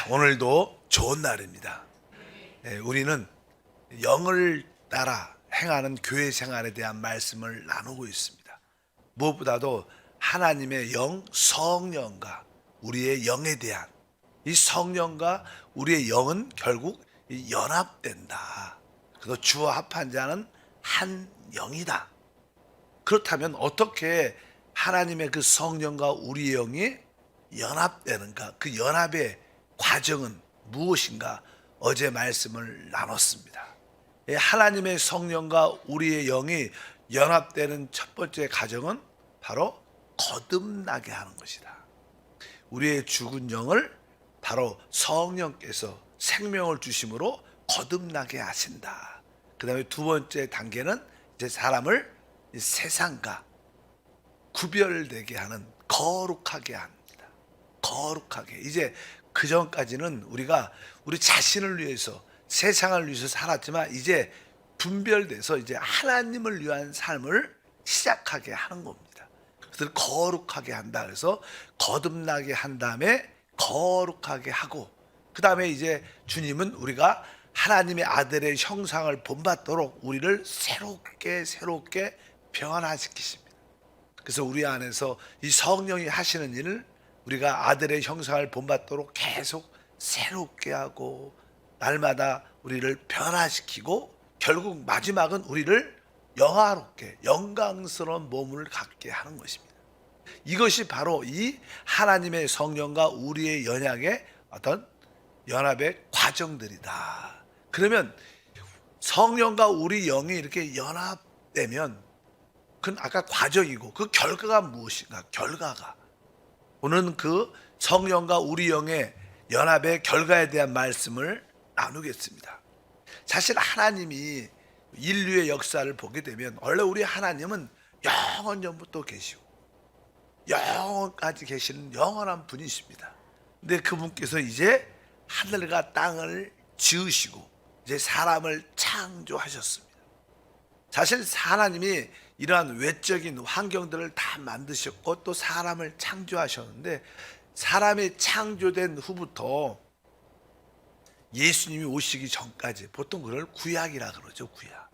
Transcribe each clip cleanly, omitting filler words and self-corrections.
오늘도 좋은 날입니다. 우리는 영을 따라 행하는 교회 생활에 대한 말씀을 나누고 있습니다. 무엇보다도 하나님의 영, 성령과 우리의 영에 대한 이 성령과 우리의 영은 결국 연합된다. 그래서 주와 합한 자는 한 영이다. 그렇다면 어떻게 하나님의 그 성령과 우리의 영이 연합되는가? 그 연합의 과정은 무엇인가? 어제 말씀을 나눴습니다. 하나님의 성령과 우리의 영이 연합되는 첫 번째 과정은 바로 거듭나게 하는 것이다. 우리의 죽은 영을 바로 성령께서 생명을 주심으로 거듭나게 하신다. 그 다음에 두 번째 단계는 이제 사람을 세상과 구별되게 하는 거룩하게 합니다. 거룩하게. 이제 그 전까지는 우리가 우리 자신을 위해서 세상을 위해서 살았지만 이제 분별돼서 이제 하나님을 위한 삶을 시작하게 하는 겁니다. 그래서 거룩하게 한다. 그래서 거듭나게 한 다음에 거룩하게 하고 그 다음에 이제 주님은 우리가 하나님의 아들의 형상을 본받도록 우리를 새롭게 변화시키십니다. 그래서 우리 안에서 이 성령이 하시는 일을 우리가 아들의 형상을 본받도록 계속 새롭게 하고 날마다 우리를 변화시키고 결국 마지막은 우리를 영화롭게 영광스러운 몸을 갖게 하는 것입니다. 이것이 바로 이 하나님의 성령과 우리의 연약의 어떤 연합의 과정들이다. 그러면 성령과 우리 영이 이렇게 연합되면 그건 아까 과정이고 그 결과가 무엇인가? 결과가 오늘은 그 성령과 우리 영의 연합의 결과에 대한 말씀을 나누겠습니다. 사실 하나님이 인류의 역사를 보게 되면 원래 우리 하나님은 영원 전부터 계시고 영원까지 계시는 영원한 분이십니다. 근데 그분께서 이제 하늘과 땅을 지으시고 이제 사람을 창조하셨습니다. 사실 하나님이 이러한 외적인 환경들을 다 만드셨고 또 사람을 창조하셨는데 사람이 창조된 후부터 예수님이 오시기 전까지 보통 그걸 구약이라 그러죠. 구약.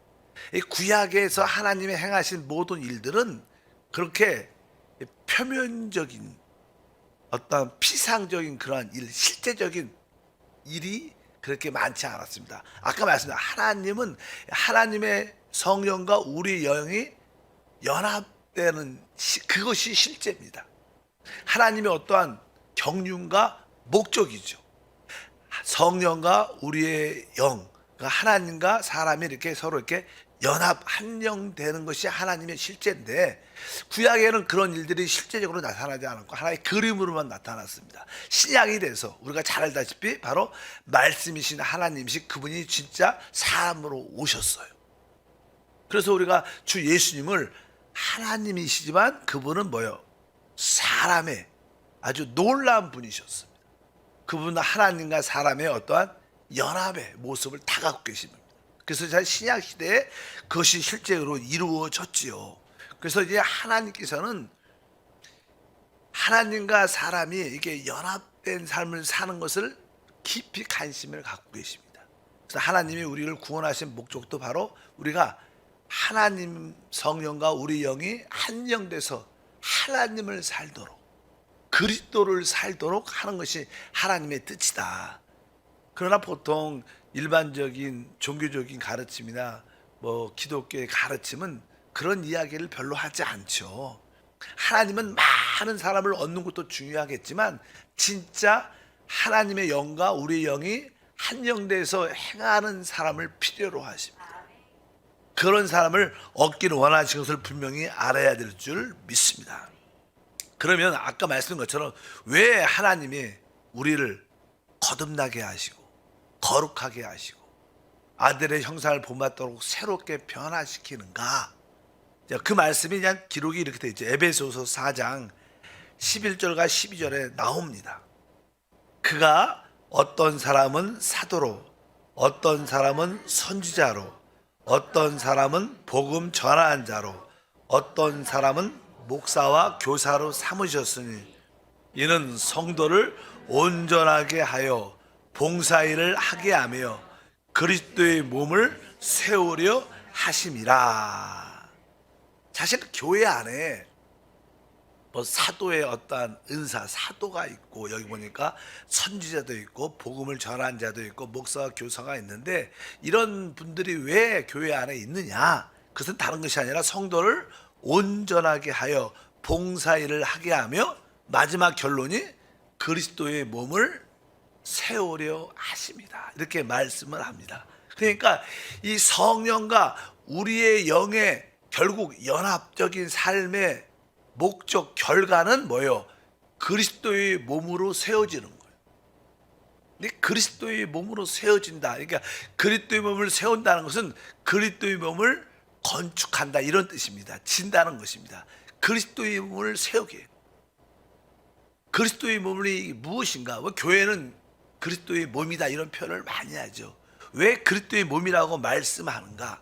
이 구약에서 하나님이 행하신 모든 일들은 그렇게 표면적인 어떤 피상적인 그러한 일, 실제적인 일이 그렇게 많지 않았습니다. 아까 말씀드린 하나님은 하나님의 성령과 우리 영이 연합되는 그것이 실제입니다. 하나님의 어떠한 경륜과 목적이죠. 성령과 우리의 영, 하나님과 사람이 이렇게 서로 이렇게 연합 한영되는 것이 하나님의 실제인데 구약에는 그런 일들이 실제적으로 나타나지 않았고 하나의 그림으로만 나타났습니다. 신약이 돼서 우리가 잘 알다시피 바로 말씀이신 하나님이신 그분이 진짜 사람으로 오셨어요. 그래서 우리가 주 예수님을 하나님이시지만 그분은 뭐예요? 사람의 아주 놀라운 분이셨습니다. 그분은 하나님과 사람의 어떠한 연합의 모습을 다 갖고 계십니다. 그래서 잘 신약 시대에 그것이 실제로 이루어졌지요. 그래서 이제 하나님께서는 하나님과 사람이 이게 연합된 삶을 사는 것을 깊이 관심을 갖고 계십니다. 그래서 하나님이 우리를 구원하신 목적도 바로 우리가 하나님 성령과 우리 영이 한 영 돼서 하나님을 살도록 그리스도를 살도록 하는 것이 하나님의 뜻이다. 그러나 보통 일반적인 종교적인 가르침이나 뭐 기독교의 가르침은 그런 이야기를 별로 하지 않죠. 하나님은 많은 사람을 얻는 것도 중요하겠지만 진짜 하나님의 영과 우리의 영이 한 영 돼서 행하는 사람을 필요로 하십니다. 그런 사람을 얻기를 원하시는 것을 분명히 알아야 될 줄 믿습니다. 그러면 아까 말씀드린 것처럼 왜 하나님이 우리를 거듭나게 하시고 거룩하게 하시고 아들의 형상을 본받도록 새롭게 변화시키는가? 그 말씀이 그냥 기록이 이렇게 되어 있죠. 에베소서 4장 11절과 12절에 나옵니다. 그가 어떤 사람은 사도로 어떤 사람은 선지자로 어떤 사람은 복음 전하는 자로 어떤 사람은 목사와 교사로 삼으셨으니 이는 성도를 온전하게 하여 봉사일을 하게 하며 그리스도의 몸을 세우려 하심이라. 사실 교회 안에 뭐 사도의 어떠한 은사, 사도가 있고, 여기 보니까 선지자도 있고 복음을 전한 자도 있고 목사와 교사가 있는데, 이런 분들이 왜 교회 안에 있느냐? 그것은 다른 것이 아니라 성도를 온전하게 하여 봉사일을 하게 하며, 마지막 결론이 그리스도의 몸을 세우려 하십니다. 이렇게 말씀을 합니다. 그러니까 이 성령과 우리의 영의 결국 연합적인 삶의 목적, 결과는 뭐예요? 그리스도의 몸으로 세워지는 거예요. 근데 그리스도의 몸으로 세워진다. 그러니까 그리스도의 몸을 세운다는 것은 그리스도의 몸을 건축한다, 이런 뜻입니다. 진다는 것입니다. 그리스도의 몸을 세우게. 그리스도의 몸이 무엇인가? 교회는 그리스도의 몸이다, 이런 표현을 많이 하죠. 왜 그리스도의 몸이라고 말씀하는가?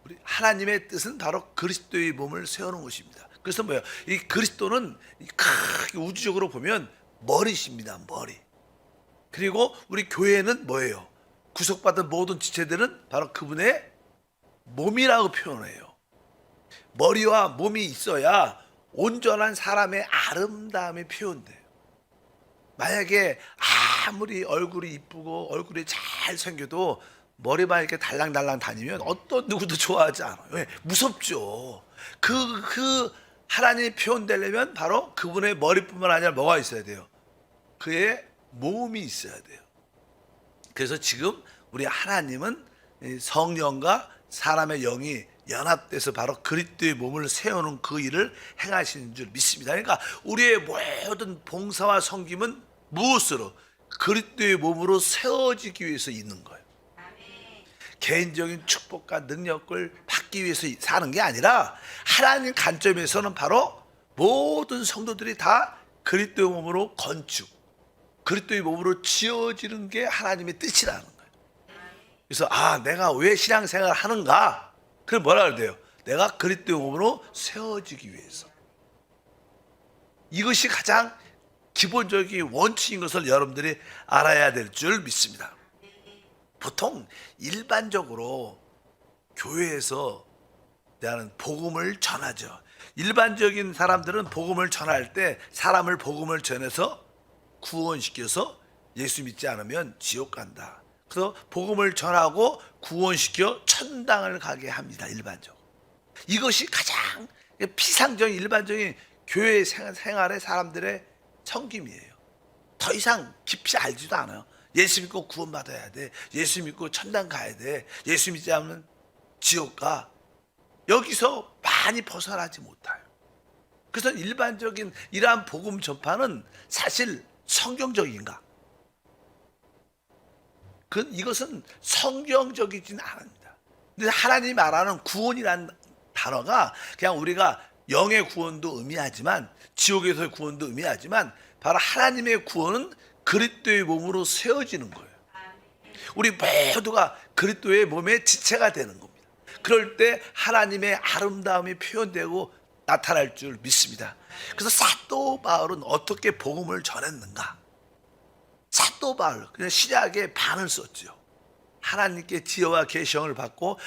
우리 하나님의 뜻은 바로 그리스도의 몸을 세우는 것입니다. 그래서 뭐예요? 이 그리스도는 크게 우주적으로 보면 머리십니다. 머리. 그리고 우리 교회는 뭐예요? 구속받은 모든 지체들은 바로 그분의 몸이라고 표현해요. 머리와 몸이 있어야 온전한 사람의 아름다움이 표현돼요. 만약에 아무리 얼굴이 이쁘고 얼굴이 잘 생겨도 머리만 이렇게 달랑달랑 다니면 어떤 누구도 좋아하지 않아요. 왜? 무섭죠. 그 하나님이 표현되려면 바로 그분의 머리뿐만 아니라 뭐가 있어야 돼요? 그의 몸이 있어야 돼요. 그래서 지금 우리 하나님은 성령과 사람의 영이 연합돼서 바로 그리스도의 몸을 세우는 그 일을 행하시는 줄 믿습니다. 그러니까 우리의 모든 봉사와 섬김은 무엇으로? 그리스도의 몸으로 세워지기 위해서 있는 거예요. 개인적인 축복과 능력을 받기 위해서 사는 게 아니라, 하나님 관점에서는 바로 모든 성도들이 다 그리스도의 몸으로 건축, 그리스도의 몸으로 지어지는 게 하나님의 뜻이라는 거예요. 그래서 내가 왜 신앙생활을 하는가? 그럼 뭐라 그래요? 내가 그리스도의 몸으로 세워지기 위해서. 이것이 가장 기본적인 원칙인 것을 여러분들이 알아야 될 줄 믿습니다. 보통 일반적으로 교회에서 대한 복음을 전하죠. 일반적인 사람들은 복음을 전할 때 사람을 복음을 전해서 구원시켜서 예수 믿지 않으면 지옥 간다. 그래서 복음을 전하고 구원시켜 천당을 가게 합니다. 일반적으로. 이것이 가장 피상적인 일반적인 교회 생활의 사람들의 섬김이에요. 더 이상 깊이 알지도 않아요. 예수 믿고 구원받아야 돼. 예수 믿고 천당 가야 돼. 예수 믿지 않으면 지옥 가. 여기서 많이 벗어나지 못해요. 그래서 일반적인 이러한 복음 전파는 사실 성경적인가? 이것은 성경적이진 않습니다. 근데 하나님이 말하는 구원이라는 단어가 그냥 우리가 영의 구원도 의미하지만, 지옥에서의 구원도 의미하지만, 바로 하나님의 구원은 그리스도의 몸으로 세워지는 거예요. 우리 모두가 그리스도의 몸의 지체가 되는 겁니다. 그럴 때 하나님의 아름다움이 표현되고 나타날 줄 믿습니다. 그래서 사도 바울은 어떻게 복음을 전했는가? 사도 바울, 그냥 신약의 반을 썼죠. 하나님께 지혜와 계시형을 받고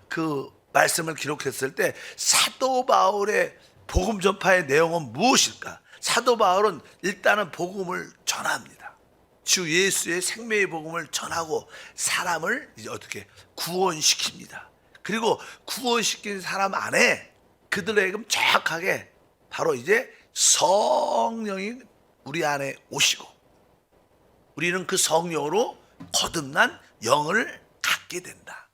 그 말씀을 기록했을 때 사도 바울의 복음 전파의 내용은 무엇일까? 사도 바울은 일단은 복음을 전합니다. 주 예수의 생명의 복음을 전하고 사람을 이제 어떻게 구원시킵니다. 그리고 구원시킨 사람 안에 그들에게 정확하게 바로 이제 성령이 우리 안에 오시고, 우리는 그 성령으로 거듭난 영을 갖게 된다.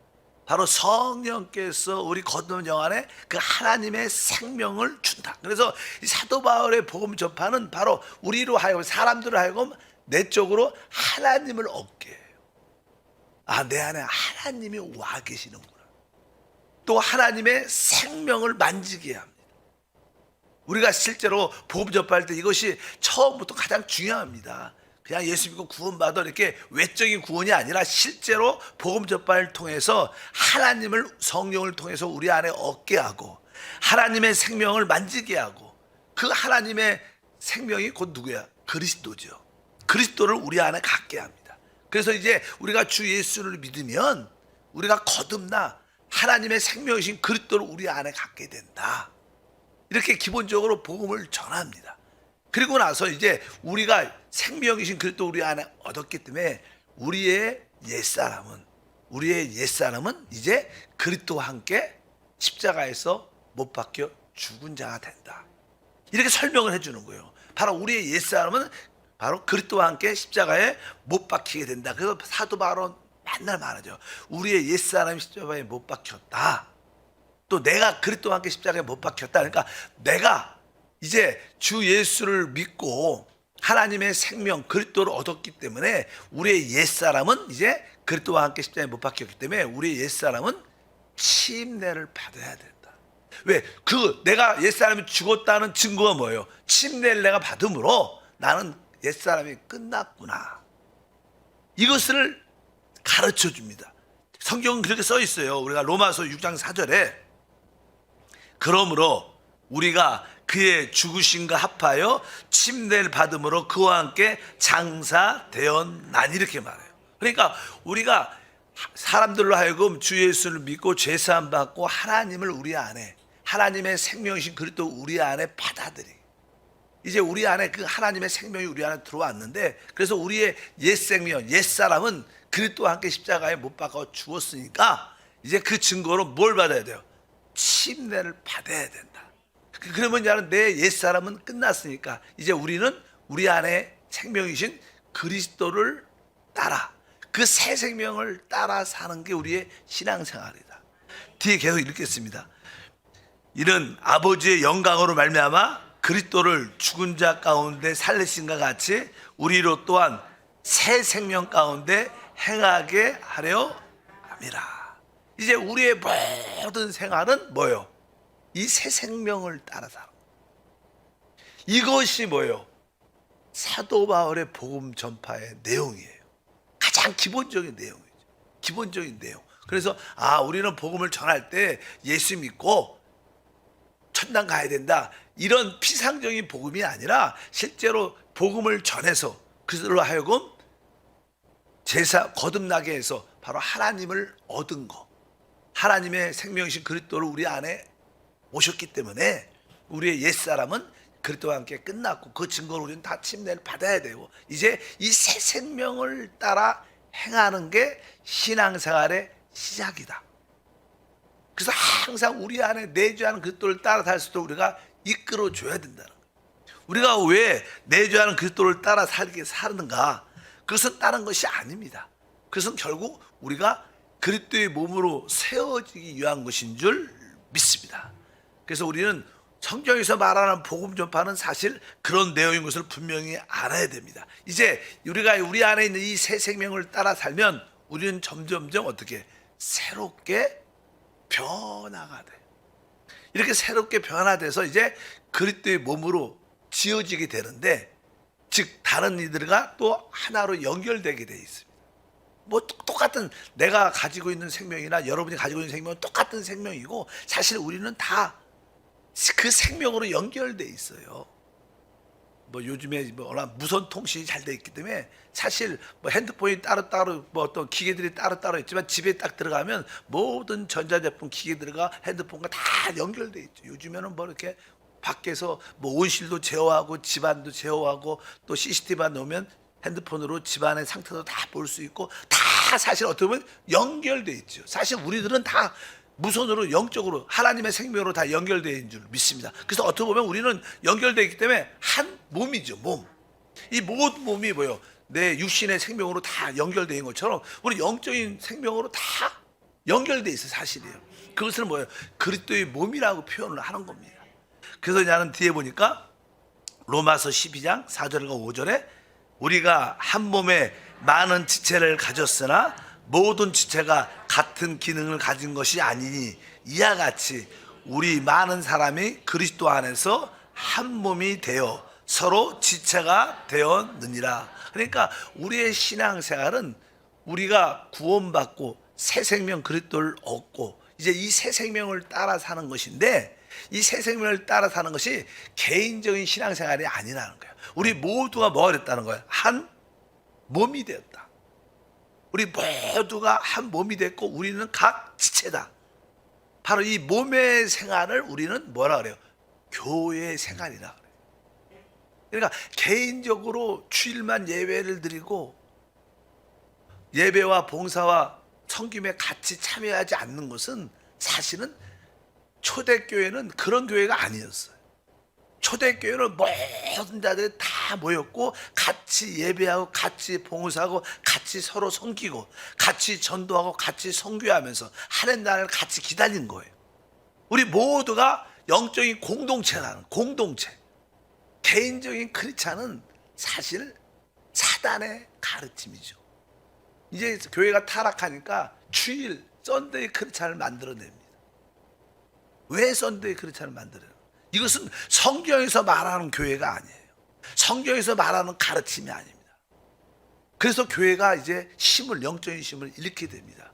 바로 성령께서 우리 거듭난 영 안에 그 하나님의 생명을 준다. 그래서 이 사도 바울의 복음 전파는 바로 우리로 하여금, 사람들을 하여금 내적으로 하나님을 얻게 해요. 내 안에 하나님이 와 계시는구나. 또 하나님의 생명을 만지게 합니다. 우리가 실제로 복음 전파할 때 이것이 처음부터 가장 중요합니다. 그냥 예수 믿고 구원받아 이렇게 외적인 구원이 아니라 실제로 복음 전파를 통해서 하나님을, 성령을 통해서 우리 안에 얻게 하고 하나님의 생명을 만지게 하고, 그 하나님의 생명이 곧 누구야? 그리스도죠. 그리스도를 우리 안에 갖게 합니다. 그래서 이제 우리가 주 예수를 믿으면 우리가 거듭나 하나님의 생명이신 그리스도를 우리 안에 갖게 된다. 이렇게 기본적으로 복음을 전합니다. 그리고 나서 이제 우리가 생명이신 그리스도 우리 안에 얻었기 때문에 우리의 옛사람은 이제 그리스도와 함께 십자가에서 못 박혀 죽은 자가 된다. 이렇게 설명을 해주는 거예요. 바로 우리의 옛사람은 바로 그리스도와 함께 십자가에 못 박히게 된다. 그래서 사도 바울은 맨날 말하죠. 우리의 옛사람이 십자가에 못 박혔다. 또 내가 그리스도와 함께 십자가에 못 박혔다. 그러니까 내가 이제 주 예수를 믿고 하나님의 생명 그리스도를 얻었기 때문에 우리의 옛사람은 이제 그리스도와 함께 십자가에 못 박혔기 때문에 우리의 옛사람은 침례를 받아야 된다. 왜? 내가 옛사람이 죽었다는 증거가 뭐예요? 침례를 내가 받음으로 나는 옛사람이 끝났구나. 이것을 가르쳐 줍니다. 성경은 그렇게 써 있어요. 우리가 로마서 6장 4절에 그러므로 우리가 그의 죽으심과 합하여 침례를 받음으로 그와 함께 장사되었나니 이렇게 말해요. 그러니까 우리가 사람들로 하여금 주 예수를 믿고 죄사함 받고 하나님을 우리 안에 하나님의 생명이신 그리스도 우리 안에 받아들이 이제 우리 안에 그 하나님의 생명이 우리 안에 들어왔는데 그래서 우리의 옛 생명, 옛 사람은 그리스도와 함께 십자가에 못 박아 죽었으니까 이제 그 증거로 뭘 받아야 돼요? 침례를 받아야 된다. 그러면 이제 내 옛 사람은 끝났으니까 이제 우리는 우리 안에 생명이신 그리스도를 따라 그 새 생명을 따라 사는 게 우리의 신앙생활이다. 뒤에 계속 읽겠습니다. 이는 아버지의 영광으로 말미암아 그리스도를 죽은 자 가운데 살리신과 같이 우리로 또한 새 생명 가운데 행하게 하려 함이라. 이제 우리의 모든 생활은 뭐예요? 이 새 생명을 따라 살아. 이것이 뭐예요? 사도 바울의 복음 전파의 내용이에요. 가장 기본적인 내용이죠. 기본적인 내용. 그래서 우리는 복음을 전할 때 예수 믿고 천당 가야 된다. 이런 피상적인 복음이 아니라 실제로 복음을 전해서 그들로 하여금 제사 거듭나게 해서 바로 하나님을 얻은 거. 하나님의 생명이신 그리스도를 우리 안에 모셨기 때문에 우리의 옛사람은 그리스도와 함께 끝났고 그 증거로 우리는 다 침례를 받아야 되고 이제 이 새 생명을 따라 행하는 게 신앙생활의 시작이다. 그래서 항상 우리 안에 내주하는 그리스도를 따라 살 수 있도록 우리가 이끌어줘야 된다는 거예요. 우리가 왜 내주하는 그리스도를 따라 사는가? 그것은 다른 것이 아닙니다. 그것은 결국 우리가 그리스도의 몸으로 세워지기 위한 것인 줄 믿습니다. 그래서 우리는 성경에서 말하는 복음 전파는 사실 그런 내용인 것을 분명히 알아야 됩니다. 이제 우리가 우리 안에 있는 이 새 생명을 따라 살면 우리는 점점점 어떻게 새롭게 변화가 돼. 이렇게 새롭게 변화돼서 이제 그리스도의 몸으로 지어지게 되는데, 즉 다른 이들과 또 하나로 연결되게 돼 있습니다. 뭐 똑같은 내가 가지고 있는 생명이나 여러분이 가지고 있는 생명은 똑같은 생명이고 사실 우리는 다 그 생명으로 연결돼 있어요. 뭐 요즘에 워낙 무선 통신이 잘 돼 있기 때문에 사실 뭐 핸드폰이 따로따로 뭐 어떤 기계들이 따로따로 있지만 집에 딱 들어가면 모든 전자제품 기계들과 핸드폰과 다 연결돼 있죠. 요즘에는 뭐 이렇게 밖에서 뭐 온실도 제어하고 집안도 제어하고 또 CCTV만 놓으면 핸드폰으로 집안의 상태도 다 볼 수 있고 다 사실 어떻게 보면 연결돼 있죠. 사실 우리들은 다 무선으로 영적으로 하나님의 생명으로 다 연결되어 있는 줄 믿습니다. 그래서 어떻게 보면 우리는 연결되어 있기 때문에 한 몸이죠. 몸. 이 모든 몸이 뭐예요? 내 육신의 생명으로 다 연결되어 있는 것처럼 우리 영적인 생명으로 다 연결되어 있어요. 사실이에요. 그것을 뭐예요? 그리스도의 몸이라고 표현을 하는 겁니다. 그래서 나는 뒤에 보니까 로마서 12장 4절과 5절에 우리가 한 몸에 많은 지체를 가졌으나 모든 지체가 같은 기능을 가진 것이 아니니 이와 같이 우리 많은 사람이 그리스도 안에서 한 몸이 되어 서로 지체가 되었느니라. 그러니까 우리의 신앙생활은 우리가 구원받고 새 생명 그리스도를 얻고 이제 이 새 생명을 따라 사는 것인데, 이 새 생명을 따라 사는 것이 개인적인 신앙생활이 아니라는 거예요. 우리 모두가 뭐가 됐다는 거예요? 한 몸이 되었다. 우리 모두가 한 몸이 됐고 우리는 각 지체다. 바로 이 몸의 생활을 우리는 뭐라 그래요? 교회 생활이라 그래요. 그러니까 개인적으로 주일만 예배를 드리고 예배와 봉사와 섬김에 같이 참여하지 않는 것은 사실은 초대교회는 그런 교회가 아니었어요. 초대교회는 모든 자들이 다 모였고 같이 예배하고 같이 봉사하고 같이 서로 섬기고 같이 전도하고 같이 선교하면서 하는 날을 같이 기다린 거예요. 우리 모두가 영적인 공동체라는 공동체. 개인적인 크리스찬은 사실 사단의 가르침이죠. 이제 교회가 타락하니까 주일 썬데이 크리스찬을 만들어냅니다. 왜 썬데이 크리스찬을 만들어요? 이것은 성경에서 말하는 교회가 아니에요. 성경에서 말하는 가르침이 아닙니다. 그래서 교회가 이제 영적인 힘을 잃게 됩니다.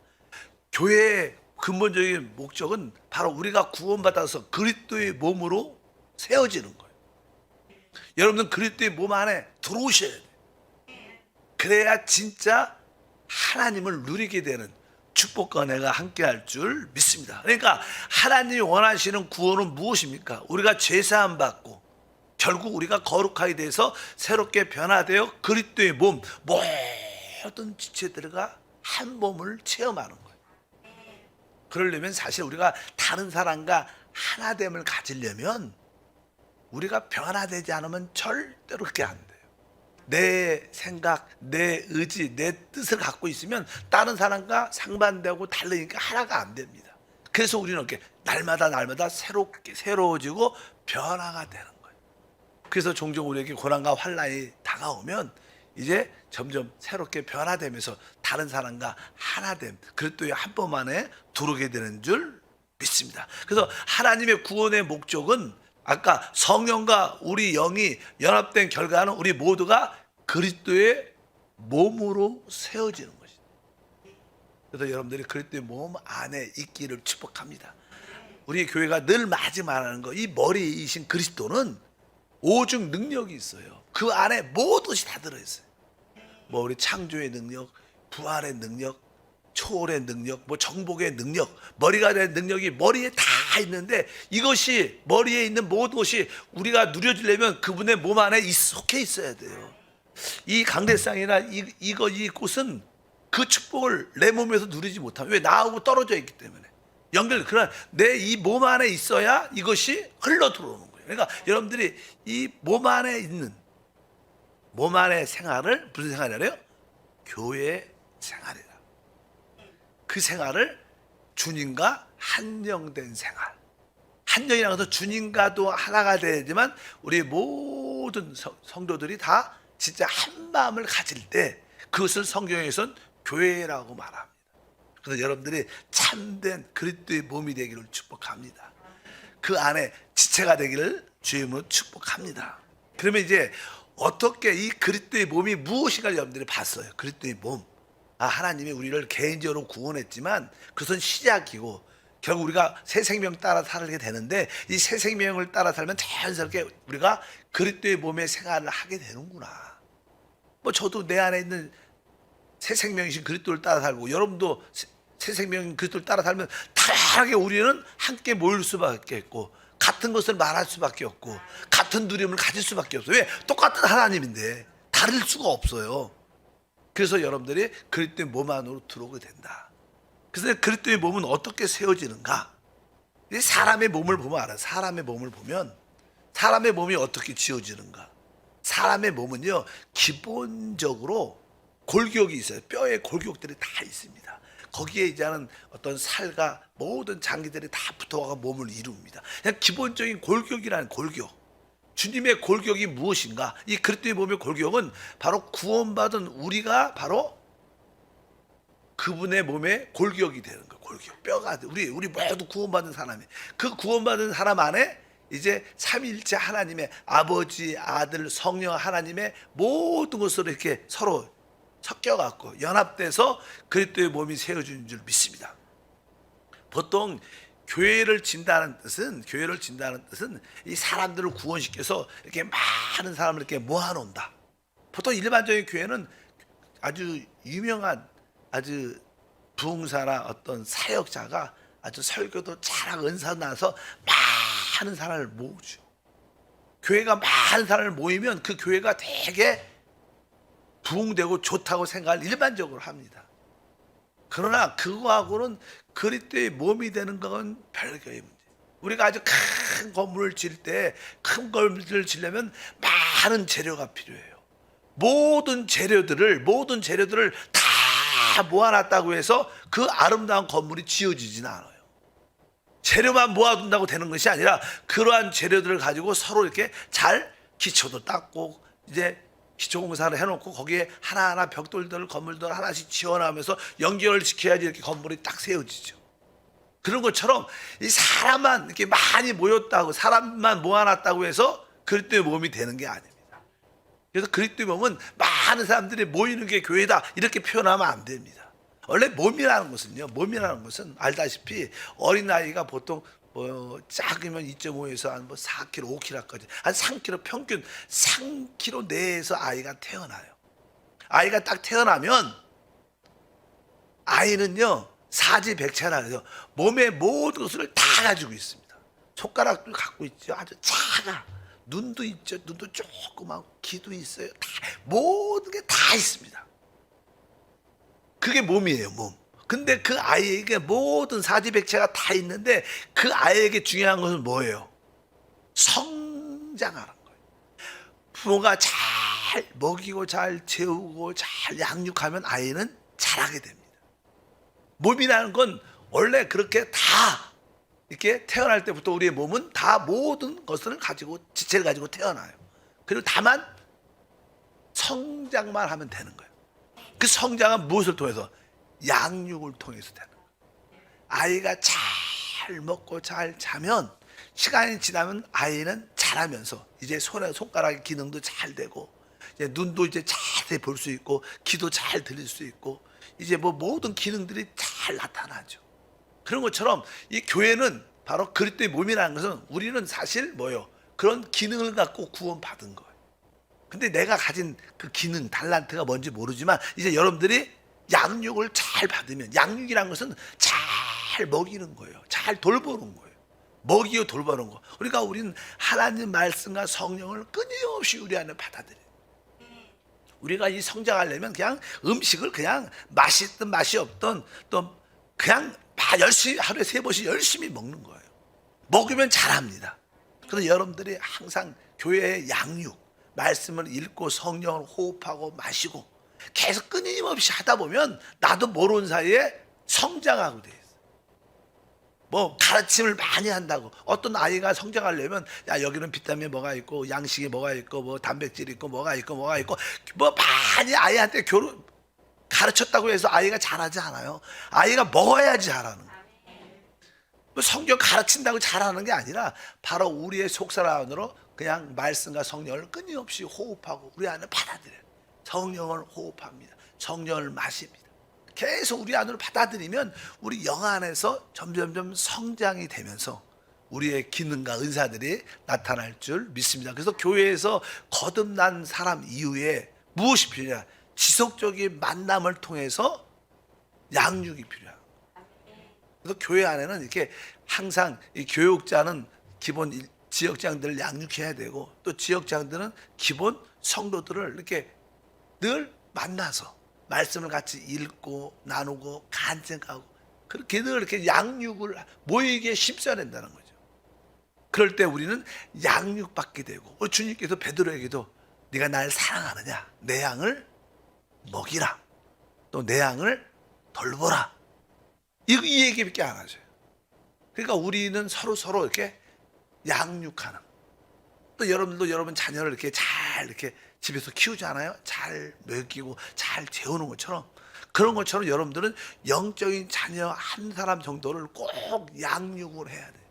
교회의 근본적인 목적은 바로 우리가 구원받아서 그리스도의 몸으로 세워지는 거예요. 여러분은 그리스도의 몸 안에 들어오셔야 돼요. 그래야 진짜 하나님을 누리게 되는 축복과 은혜가 함께할 줄 믿습니다. 그러니까 하나님이 원하시는 구원은 무엇입니까? 우리가 죄사함 받고 결국 우리가 거룩하게 돼서 새롭게 변화되어 그리스도의 몸 모든 지체들과 한 몸을 체험하는 거예요. 그러려면 사실 우리가 다른 사람과 하나됨을 가지려면 우리가 변화되지 않으면 절대로 그렇게 안 돼요. 내 생각, 내 의지, 내 뜻을 갖고 있으면 다른 사람과 상반되고 다르니까 하나가 안 됩니다. 그래서 우리는 이렇게 날마다 새로워지고 변화가 되는 거예요. 그래서 종종 우리에게 고난과 환난이 다가오면 이제 점점 새롭게 변화되면서 다른 사람과 하나됨, 그리스도의 한 번 안에 들어오게 되는 줄 믿습니다. 그래서 하나님의 구원의 목적은 아까 성령과 우리 영이 연합된 결과는 우리 모두가 그리스도의 몸으로 세워지는 것입니다. 그래서 여러분들이 그리스도의 몸 안에 있기를 축복합니다. 우리 교회가 늘 마지 말하는 거, 이 머리이신 그리스도는 오직 능력이 있어요. 그 안에 모든 것이 다 들어있어요. 뭐 우리 창조의 능력, 부활의 능력, 초월의 능력, 뭐 정복의 능력, 머리가 된 능력이 머리에 다 있는데 이것이 머리에 있는 모든 것이 우리가 누려지려면 그분의 몸 안에 속해 있어야 돼요. 이 강대상이나 이 꽃은 그 축복을 내 몸에서 누리지 못하면 왜 나하고 떨어져 있기 때문에 그러나 내 이 몸 안에 있어야 이것이 흘러 들어오는 거예요. 그러니까 여러분들이 이 몸 안에 있는 몸 안의 생활을 무슨 생활이래요? 교회 생활이다. 그 생활을 주님과 한영된 생활. 한영이라고 해서 주님과도 하나가 되지만 우리 모든 성도들이 다 진짜 한 마음을 가질 때 그것을 성경에서는 교회라고 말합니다. 그래서 여러분들이 참된 그리스도의 몸이 되기를 축복합니다. 그 안에 지체가 되기를 주의 이름으로 축복합니다. 그러면 이제 어떻게 이 그리스도의 몸이 무엇인가를 여러분들이 봤어요. 그리스도의 몸. 하나님이 우리를 개인적으로 구원했지만 그것은 시작이고 결국 우리가 새 생명 따라 살게 되는데 이 새 생명을 따라 살면 자연스럽게 우리가 그리스도의 몸의 생활을 하게 되는구나. 뭐 저도 내 안에 있는 새 생명이신 그리스도를 따라 살고 여러분도 새 생명인 그리스도를 따라 살면 다양하게 우리는 함께 모일 수밖에 없고 같은 것을 말할 수밖에 없고 같은 누림을 가질 수밖에 없어요. 왜? 똑같은 하나님인데 다를 수가 없어요. 그래서 여러분들이 그리스도의 몸 안으로 들어오게 된다. 그래서 그리스도의 몸은 어떻게 세워지는가? 사람의 몸을 보면 알아요. 사람의 몸을 보면 사람의 몸이 어떻게 지어지는가? 사람의 몸은요 기본적으로 골격이 있어요. 뼈에 골격들이 다 있습니다. 거기에 이제는 어떤 살과 모든 장기들이 다 붙어가 몸을 이룹니다. 그냥 기본적인 골격이라는 골격. 주님의 골격이 무엇인가? 이 그리스도의 몸의 골격은 바로 구원받은 우리가 바로 그분의 몸에 골격이 되는 거예요. 골격, 뼈가 우리 모두 구원받은 사람이 그 구원받은 사람 안에 이제 삼위일체 하나님의 아버지, 아들, 성령 하나님의 모든 것으로 이렇게 서로 섞여갖고 연합돼서 그리스도의 몸이 세워지는 줄 믿습니다. 보통 교회를 진다는 뜻은 이 사람들을 구원시켜서 이렇게 많은 사람을 이렇게 모아놓는다. 보통 일반적인 교회는 아주 유명한 아주 부흥사나 어떤 사역자가 아주 설교도 잘하고 은사 나서 많은 사람을 모으죠. 교회가 많은 사람을 모이면 그 교회가 되게 부흥되고 좋다고 생각을 일반적으로 합니다. 그러나 그거하고는 그리스도의 몸이 되는 건 별개의 문제. 우리가 아주 큰 건물을 지을 때 큰 건물을 지려면 많은 재료가 필요해요. 모든 재료들을 다 모아놨다고 해서 그 아름다운 건물이 지어지지는 않아요. 재료만 모아둔다고 되는 것이 아니라 그러한 재료들을 가지고 서로 이렇게 잘 기초도 닦고 이제 기초공사를 해놓고 거기에 하나하나 벽돌들 건물들 하나씩 지어나가면서 연결을 시켜야지 이렇게 건물이 딱 세워지죠. 그런 것처럼 이 사람만 이렇게 많이 모였다고 사람만 모아놨다고 해서 그리스도의 몸이 되는 게 아닙니다. 그래서 그리스도의 몸은 많은 사람들이 모이는 게 교회다 이렇게 표현하면 안 됩니다. 원래 몸이라는 것은 알다시피 어린아이가 보통 뭐 작으면 2.5에서 한 뭐 4kg, 5kg까지 한 3kg 평균 3kg 내에서 아이가 태어나요. 아이가 딱 태어나면 아이는요 사지백체라 해서 몸의 모든 것을 다 가지고 있습니다. 손가락도 갖고 있죠. 아주 작아. 눈도 있죠. 눈도 조그맣고 귀도 있어요. 다 모든 게 다 있습니다. 그게 몸이에요, 몸. 근데 그 아이에게 모든 사지백체가 다 있는데 그 아이에게 중요한 것은 뭐예요? 성장하는 거예요. 부모가 잘 먹이고 잘 재우고 잘 양육하면 아이는 자라게 됩니다. 몸이라는 건 원래 그렇게 다 이렇게 태어날 때부터 우리의 몸은 다 모든 것을 가지고 지체를 가지고 태어나요. 그리고 다만 성장만 하면 되는 거예요. 그 성장은 무엇을 통해서? 양육을 통해서 되는 거예요. 아이가 잘 먹고 잘 자면 시간이 지나면 아이는 자라면서 이제 손가락의 기능도 잘 되고 이제 눈도 이제 자세히 볼 수 있고 귀도 잘 들릴 수 있고 이제 뭐 모든 기능들이 잘 나타나죠. 그런 것처럼 이 교회는 바로 그리스도의 몸이라는 것은 우리는 사실 뭐예요? 그런 기능을 갖고 구원받은 거예요. 근데 내가 가진 그 기능, 달란트가 뭔지 모르지만 이제 여러분들이 양육을 잘 받으면 양육이라는 것은 잘 먹이는 거예요. 잘 돌보는 거예요. 먹이고 돌보는 거. 그러니까 우리는 하나님 말씀과 성령을 끊임없이 우리 안에 받아들여요. 우리가 이 성장하려면 그냥 음식을 그냥 맛이 있든 맛이 없든 또 그냥 열심히 하루에 3번씩 열심히 먹는 거예요. 먹으면 잘합니다. 그래서 여러분들이 항상 교회의 양육, 말씀을 읽고 성령을 호흡하고 마시고 계속 끊임없이 하다 보면 나도 모르는 사이에 성장하고 돼 있어요. 뭐 가르침을 많이 한다고 어떤 아이가 성장하려면 야 여기는 비타민 뭐가 있고 양식이 뭐가 있고 뭐 단백질이 있고 뭐가 있고 뭐 많이 아이한테 가르쳤다고 해서 아이가 잘하지 않아요. 아이가 먹어야지 잘하는 거예요. 뭐 성경 가르친다고 잘하는 게 아니라 바로 우리의 속사람 안으로 그냥 말씀과 성령을 끊임없이 호흡하고 우리 안에 받아들여요. 성령을 호흡합니다. 성령을 마십니다. 계속 우리 안으로 받아들이면 우리 영 안에서 점점점 성장이 되면서 우리의 기능과 은사들이 나타날 줄 믿습니다. 그래서 교회에서 거듭난 사람 이후에 무엇이 필요하냐? 지속적인 만남을 통해서 양육이 필요합니다. 그래서 교회 안에는 이렇게 항상 이 교육자는 기본 지역장들을 양육해야 되고 또 지역장들은 기본 성도들을 이렇게 늘 만나서 말씀을 같이 읽고 나누고 간증하고 그렇게 늘 이렇게 양육을 모이기에 힘써야 된다는 거죠. 그럴 때 우리는 양육받게 되고 주님께서 베드로에게도 네가 날 사랑하느냐? 내 양을 먹이라. 또 내 양을 돌보라. 이 얘기밖에 안 하죠. 그러니까 우리는 서로 이렇게 양육하는. 또 여러분들도 여러분 자녀를 이렇게 잘 이렇게 집에서 키우지 않아요? 잘 먹이고 잘 재우는 것처럼 그런 것처럼 여러분들은 영적인 자녀 한 사람 정도를 꼭 양육을 해야 돼요.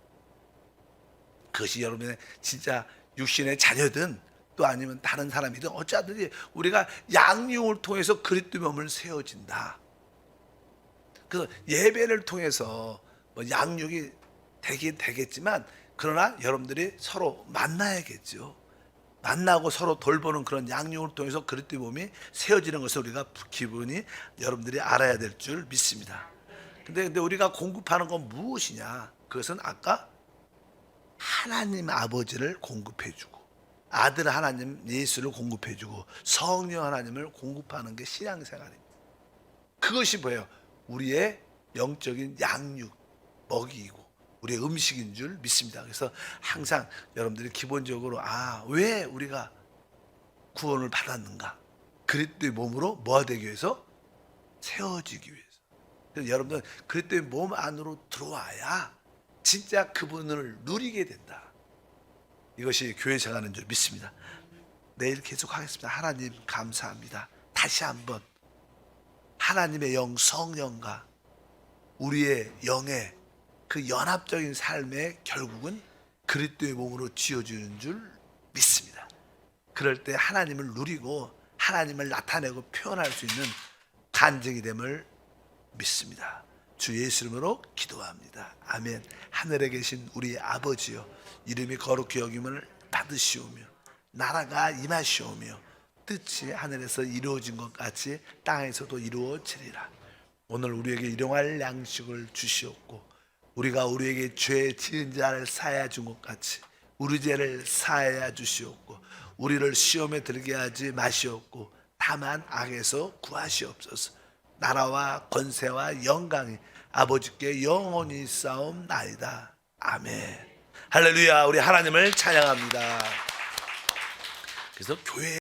그것이 여러분의 진짜 육신의 자녀든 또 아니면 다른 사람이든 어쩌든지 우리가 양육을 통해서 그리스도의 몸을 세워진다. 그래서 예배를 통해서 뭐 양육이 되긴 되겠지만 그러나 여러분들이 서로 만나야겠죠. 만나고 서로 돌보는 그런 양육을 통해서 그리스도의 몸이 세워지는 것을 우리가 기분이 여러분들이 알아야 될 줄 믿습니다. 근데 우리가 공급하는 건 무엇이냐? 그것은 아까 하나님 아버지를 공급해주고 아들 하나님 예수를 공급해주고 성령 하나님을 공급하는 게 신앙생활입니다. 그것이 뭐예요? 우리의 영적인 양육, 먹이고 우리의 음식인 줄 믿습니다. 그래서 항상 여러분들이 기본적으로 왜 우리가 구원을 받았는가? 그리스도의 몸으로 뭐가 되기 위해서? 세워지기 위해서. 그래서 여러분들 그리스도의 몸 안으로 들어와야 진짜 그분을 누리게 된다. 이것이 교회 생활인 줄 믿습니다. 내일 계속하겠습니다. 하나님 감사합니다. 다시 한번 하나님의 영 성령과 우리의 영의 그 연합적인 삶의 결국은 그리스도의 몸으로 지어지는 줄 믿습니다. 그럴 때 하나님을 누리고 하나님을 나타내고 표현할 수 있는 간증이 됨을 믿습니다. 주 예수 이름으로 기도합니다. 아멘. 하늘에 계신 우리 아버지여, 이름이 거룩히 여김을 받으시오며 나라가 임하시오며 뜻이 하늘에서 이루어진 것 같이 땅에서도 이루어지리라. 오늘 우리에게 일용할 양식을 주시옵고 우리가 우리에게 죄 지은 자를 사하여 준 것 같이 우리 죄를 사하여 주시옵고 우리를 시험에 들게 하지 마시옵고 다만 악에서 구하시옵소서. 나라와 권세와 영광이 아버지께 영원히 싸움나이다. 아멘. 할렐루야. 우리 하나님을 찬양합니다. 그래서 교회